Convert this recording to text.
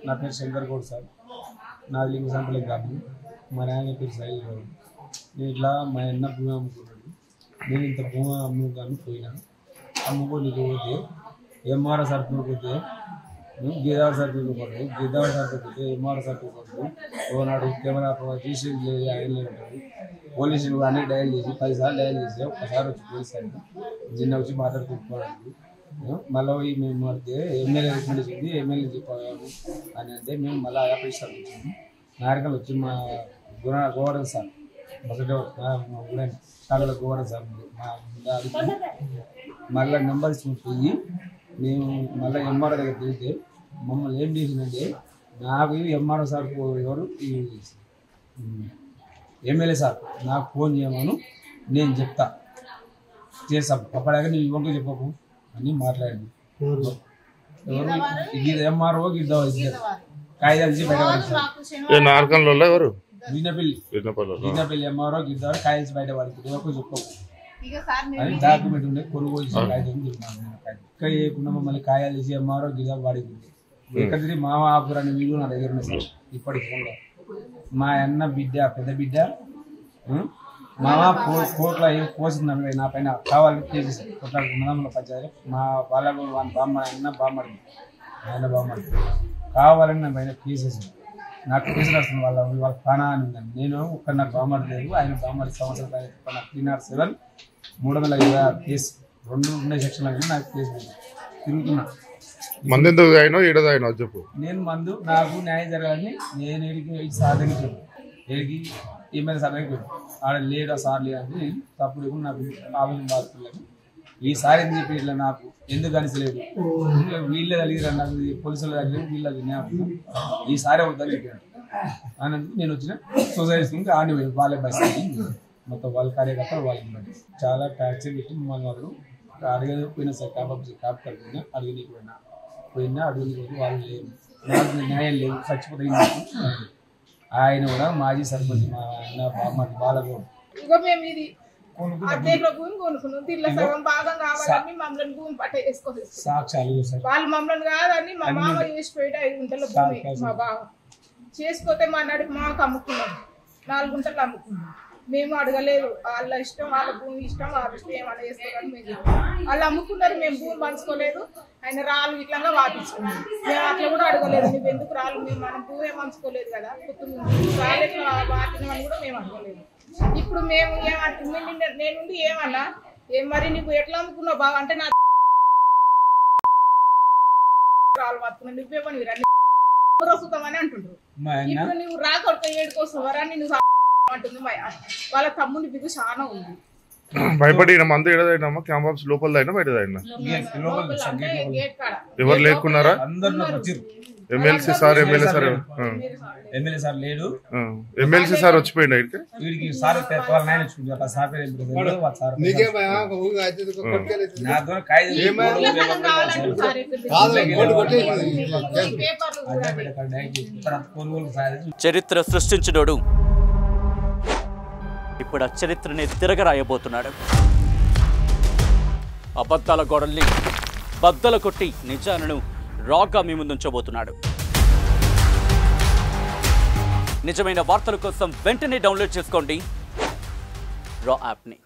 నా పేరు శంకర్ గౌడ్ సార్, నాది లింగసంపల్లి గ్రామం. మా నాయన పేరు సైల్ గౌడ్. నేను ఇట్లా మా అన్న భూమి అమ్ముకున్నాడు. నేను ఇంత భూమి అమ్ముకొని పోయినా. అమ్ముకొని పోతే ఎంఆర్ఓ సర్టిఫికేట్ పోతే గీదావరి సర్టిఫికేట్ పడదు, గీదావరి సర్టిఫికేట్ పోతే ఎంఆర్ఓ సర్టిఫికేట్ పడదు. ఓనాడు కెమెరా తీసి లేదు, ఆయన లేదు. పోలీసులు అన్నీ డయల్ చేసి 10 సార్లు డయల్ చేసి ఒక్కసారి వచ్చి పోలీసు అయింది చిన్న వచ్చి మాట్లాడుకుంటున్నాడు. మళ్ళీ మేము పడితే ఎమ్మెల్యే రికమెండ్ చేసింది, ఎమ్మెల్యే చెప్పాము అని అంటే మేము మళ్ళీ ఆపరేషన్ వచ్చింది. నాయకులు వచ్చి మా గోవర్ధన్ సార్ చాలా గోవర్ధన్ సార్ మళ్ళీ నెంబర్ పోయి మేము మళ్ళీ ఎంఆర్ఓ దగ్గర తిరిగితే మమ్మల్ని ఏం చేసిందంటే నాకు ఎంఆర్ఓ సార్ ఎవరు ఎమ్మెల్యే సార్ నాకు ఫోన్ చేయమను, నేను చెప్తా చేస్తాం అప్పటిదాకా నేను ఇవ్వక చెప్పకు అని మాట్లాడింది. ఎవరు ఎంఆర్ఓ గిద్దవాలి కాగితాలు ఇచ్చి బయట ఎవరు గిన్నెపల్లి ఎంఆర్ఓ గిద్దవాలి కాగితాలు బయట పడుతుంది ఎవరికి చెప్పకు అని డాక్యుమెంట్ ఉండే కొనుగోలు కాగితం ఇక్కడ చేయకుండా మమ్మల్ని కాయాలు వేసి ఎంఆర్ఓ గిద్దాలు వాడిపోయింది. ఎక్కడ మామ ఆపురాన్ని వీళ్ళు నా దగ్గర ఉన్నాయి సార్ ఇప్పటికి ఫోన్లో. మా అన్న బిడ్డ పెద్ద బిడ్డ మామ కోట్ల పోసింది నా పైన కావాలి చేసేసారు కొట్లాడుకున్నదమ్ముల పంచాయతీ. మా వాళ్ళ బామ్మ అన్న బామ్మడి ఆయన బామ్మడి కావాలని నా పైన కేసేసాను. నాకు కేసు రాస్తుంది వాళ్ళ ప్రాణా అని ఉందండి. నేను ఒక్క నాకు బామ్మడి లేదు, ఆయన బామ్మడి సంవత్సరం నాకు 307 326 కేసు 2 ఉండే సెక్షన్ల మీద నాకు కేసు తిరుగుతున్నా. మందు ఎందుకు తాగినా ఏడో తాగినా చెప్పు. నేను మందు నాకు న్యాయం జరగాలని నేను ఏడికి సాధనకి చెప్పాను, ఏడికి ఎమ్మెల్యే సార్ దగ్గరికి ఆడ లేడా సార్ లేదంటే తప్పుడు నాకు ఆవేదన బాధపడలేదు. ఈసారి ఎందుకు చెప్పి ఇట్లా నాకు ఎందుకు కనిసలేదు, వీళ్ళే తగిలిరా నాకు పోలీసులు తగిలి వీళ్ళకి న్యాయం ఈసారి అవుతుందని చెప్పాను. అని నేను వచ్చిన సొసైటీ ఆడి వాళ్ళే బస్ మొత్తం వాళ్ళ కార్యకర్తలు వాళ్ళని బట్టి చాలా ట్యాక్సీ పెట్టి మమ్మల్ని వాళ్ళు అడిగేది పోయినా సార్ క్యాబ్ కలిపినా అడిగి పోయినా అడుగుని వాళ్ళు లేరు, నాకు న్యాయం లేదు, చచ్చిపోతే ఆయన కూడా మాజీ సర్పంచ్ మా అన్న బాలగౌడ్ సాక్ష్యాలు వాళ్ళు మమ్మల్ని కాదని మా మామ చేసిపోయి 5 గుంటల భూమి మా బావ చేసుకుంటే మా నడికి మాకు అమ్ముకున్నాం 4 గుంటలు అమ్ముకున్నాం. మేము అడగలేదు, వాళ్ళ ఇష్టం వాళ్ళ భూమి ఇష్టం వాళ్ళ ఇష్టం ఏమన్నా చేసుకోవాలని మేము వాళ్ళు అమ్ముకున్నారు. మేము భూమి పంచుకోలేదు, ఆయన రాళ్ళు ఇట్లా వాపించుకున్నాం. మేము అట్లా కూడా అడగలేదు, నువ్వు ఎందుకు రాళ్ళు మేము మనం భూమి పంచుకోలేదు కదా రాళ్ళు ఎట్లా వాటినని కూడా మేము అడగలేదు. ఇప్పుడు మేము ఏమంటే నేను ఏమన్నా మరి నీకు ఎట్లా అమ్ముకున్నావు బాగా అంటే నా రాళ్ళు పట్టుకున్నా నువ్వేమని సుతమని అంటుండ్రు. ఇప్పుడు నువ్వు రాకొడక ఏడుకోసవరా నేను అంటుంది. వాళ్ళ తమ్ముని బిగు చాలా ఉంది. భయపడి మందు ఏడదైనా క్యాంప్ లోపల అయినా బయట అయినా ఎవరు లేకున్నారా? ఎమ్మెల్సీ సార్ ఎమ్మెల్యే సార్ లేడు, ఎమ్మెల్సీ సార్ వచ్చిపోయింది అయితే వీడికి సార్ వాళ్ళ నాయన వచ్చుకుంటారు సార్ చరిత్ర సృష్టించినోడు ఇప్పుడు ఆ చరిత్రని తిరగరాయబోతున్నాడు. అబద్ధాల గోడల్ని బద్దలు కొట్టి నిజాలను రాగా మీ ముందుంచబోతున్నాడు. నిజమైన వార్తల కోసం వెంటనే డౌన్లోడ్ చేసుకోండి రా యాప్ని.